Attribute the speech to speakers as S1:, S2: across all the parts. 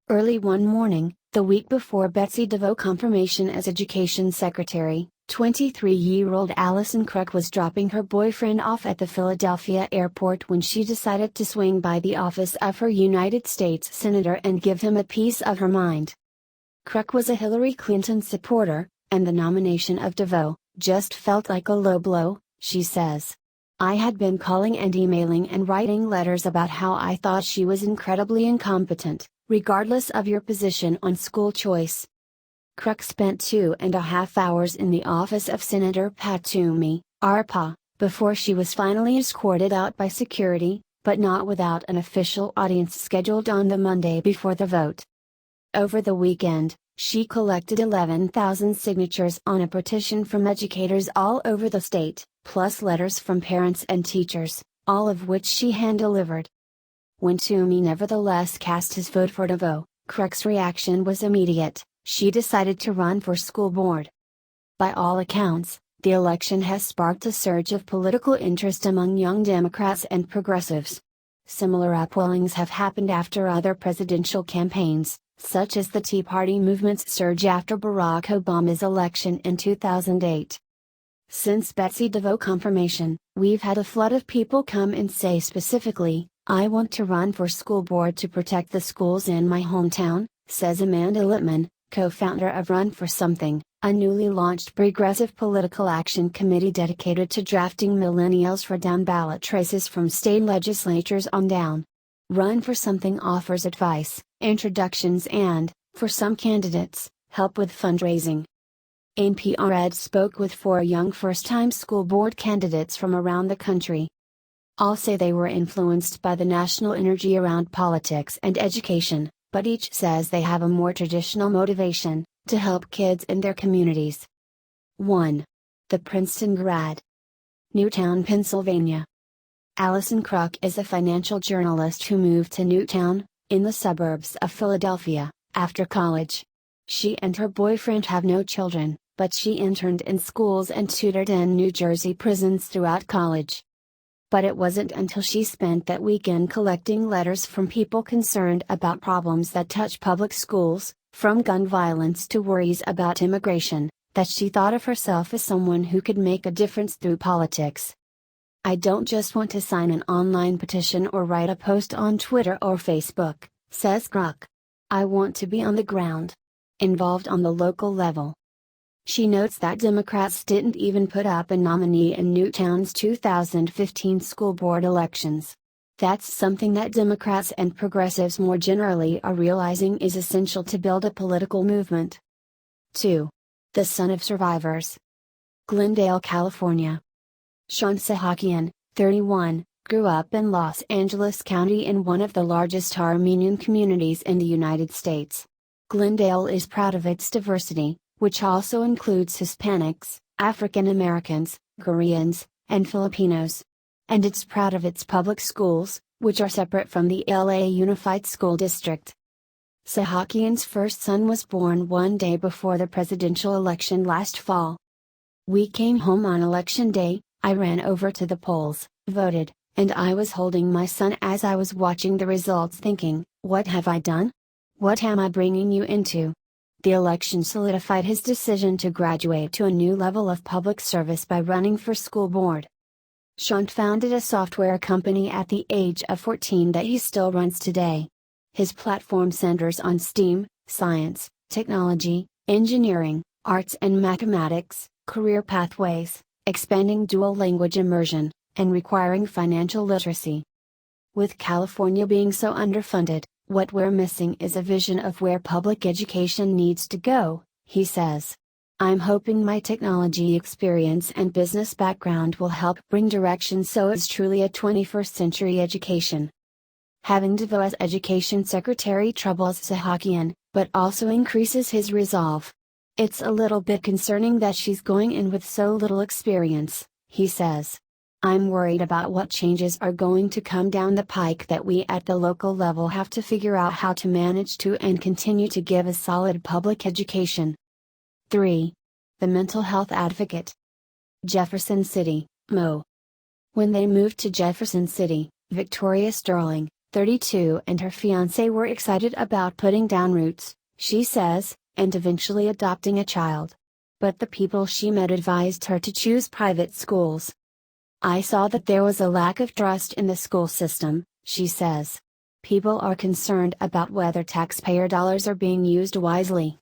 S1: Early one morning, the week before Betsy DeVos confirmation as Education Secretary, 23-year-old Allison Kruk was dropping her boyfriend off at the Philadelphia airport when she decided to swing by the office of her United States Senator and give him a piece of her mind. Kruk was a Hillary Clinton supporter, and the nomination of DeVos just felt like a low blow, she says. I had been calling and emailing and writing letters about how I thought she was incredibly incompetent, regardless of your position on school choice. Kruk spent 2.5 hours in the office of Senator Pat Toomey, RPA, before she was finally escorted out by security, but not without an official audience scheduled on the Monday before the vote. Over the weekend, she collected 11,000 signatures on a petition from educators all over the state, plus letters from parents and teachers, all of which she hand-delivered. When Toomey nevertheless cast his vote for DeVos, Kruk's reaction was immediate. She decided to run for school board. By all accounts, the election has sparked a surge of political interest among young Democrats and progressives. Similar upwellings have happened after other presidential campaigns, such as the Tea Party movement's surge after Barack Obama's election in 2008. Since Betsy DeVos confirmation, we've had a flood of people come and say specifically, "I want to run for school board to protect the schools in my hometown," says Amanda Littman, co-founder of Run for Something, a newly launched progressive political action committee dedicated to drafting millennials for down-ballot races from state legislatures on down. Run for Something offers advice, introductions and, for some candidates, help with fundraising. NPR Ed spoke with 4 young first-time school board candidates from around the country. All say they were influenced by the national energy around politics and education, but each says they have a more traditional motivation, to help kids in their communities. 1. The Princeton grad. Newtown, Pennsylvania. Allison Kruk is a financial journalist who moved to Newtown, in the suburbs of Philadelphia, after college. She and her boyfriend have no children, but she interned in schools and tutored in New Jersey prisons throughout college. But it wasn't until she spent that weekend collecting letters from people concerned about problems that touch public schools, from gun violence to worries about immigration, that she thought of herself as someone who could make a difference through politics. I don't just want to sign an online petition or write a post on Twitter or Facebook, says Kruk. I want to be on the ground, involved on the local level. She notes that Democrats didn't even put up a nominee in Newtown's 2015 school board elections. That's something that Democrats and progressives more generally are realizing is essential to build a political movement. 2. The son of survivors. Glendale, California. Sean Sahakian, 31, grew up in Los Angeles County in one of the largest Armenian communities in the United States. Glendale is proud of its diversity, which also includes Hispanics, African Americans, Koreans, and Filipinos. And it's proud of its public schools, which are separate from the LA Unified School District. Sahakian's first son was born one day before the presidential election last fall. We came home on election day, I ran over to the polls, voted, and I was holding my son as I was watching the results thinking, what have I done? What am I bringing you into? The election solidified his decision to graduate to a new level of public service by running for school board. Sean founded a software company at the age of 14 that he still runs today. His platform centers on STEAM, science, technology, engineering, arts and mathematics, career pathways, expanding dual language immersion, and requiring financial literacy. With California being so underfunded, what we're missing is a vision of where public education needs to go, he says. I'm hoping my technology experience and business background will help bring direction so it's truly a 21st century education. Having DeVos as Education Secretary troubles Sahakian, but also increases his resolve. It's a little bit concerning that she's going in with so little experience, he says. I'm worried about what changes are going to come down the pike that we at the local level have to figure out how to manage to and continue to give a solid public education. 3. The mental health advocate. Jefferson City, Mo. When they moved to Jefferson City, Victoria Sterling, 32, and her fiancé were excited about putting down roots, she says, and eventually adopting a child. But the people she met advised her to choose private schools. I saw that there was a lack of trust in the school system, she says. People are concerned about whether taxpayer dollars are being used wisely.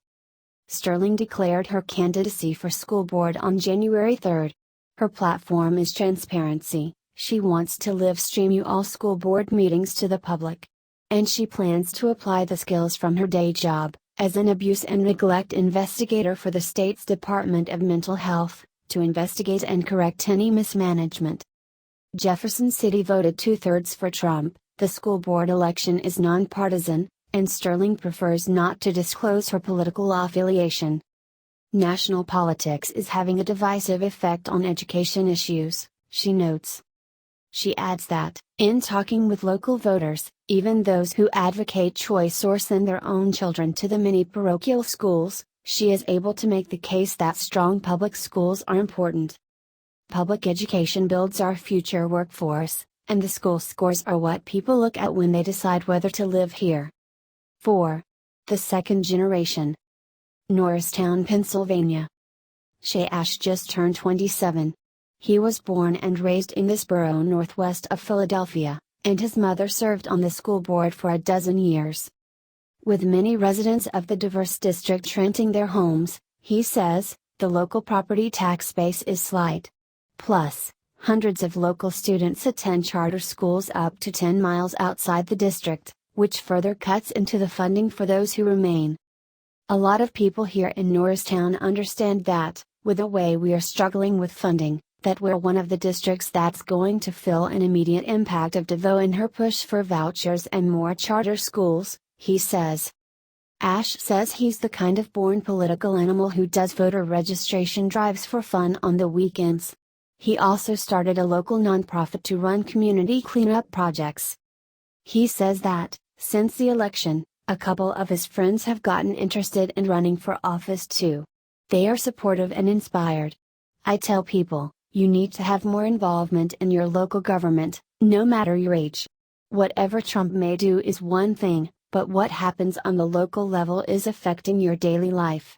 S1: Sterling declared her candidacy for school board on January 3. Her platform is transparency. She wants to live stream all school board meetings to the public. And she plans to apply the skills from her day job, as an abuse and neglect investigator for the state's Department of Mental Health, to investigate and correct any mismanagement. Jefferson City voted 2/3 for Trump. The school board election is nonpartisan, and Sterling prefers not to disclose her political affiliation. National politics is having a divisive effect on education issues, she notes. She adds that, in talking with local voters, even those who advocate choice or send their own children to the mini parochial schools, she is able to make the case that strong public schools are important. Public education builds our future workforce, and the school scores are what people look at when they decide whether to live here. 4. The second generation. Norristown, Pennsylvania. Shay Ash just turned 27. He was born and raised in this borough northwest of Philadelphia, and his mother served on the school board for a dozen years. With many residents of the diverse district renting their homes, he says, the local property tax base is slight. Plus, hundreds of local students attend charter schools up to 10 miles outside the district, which further cuts into the funding for those who remain. A lot of people here in Norristown understand that, with the way we are struggling with funding, that we're one of the districts that's going to feel an immediate impact of DeVos and her push for vouchers and more charter schools, he says. Ash says he's the kind of born political animal who does voter registration drives for fun on the weekends. He also started a local nonprofit to run community cleanup projects. He says that, since the election, a couple of his friends have gotten interested in running for office too. They are supportive and inspired. I tell people, you need to have more involvement in your local government, no matter your age. Whatever Trump may do is one thing, but what happens on the local level is affecting your daily life.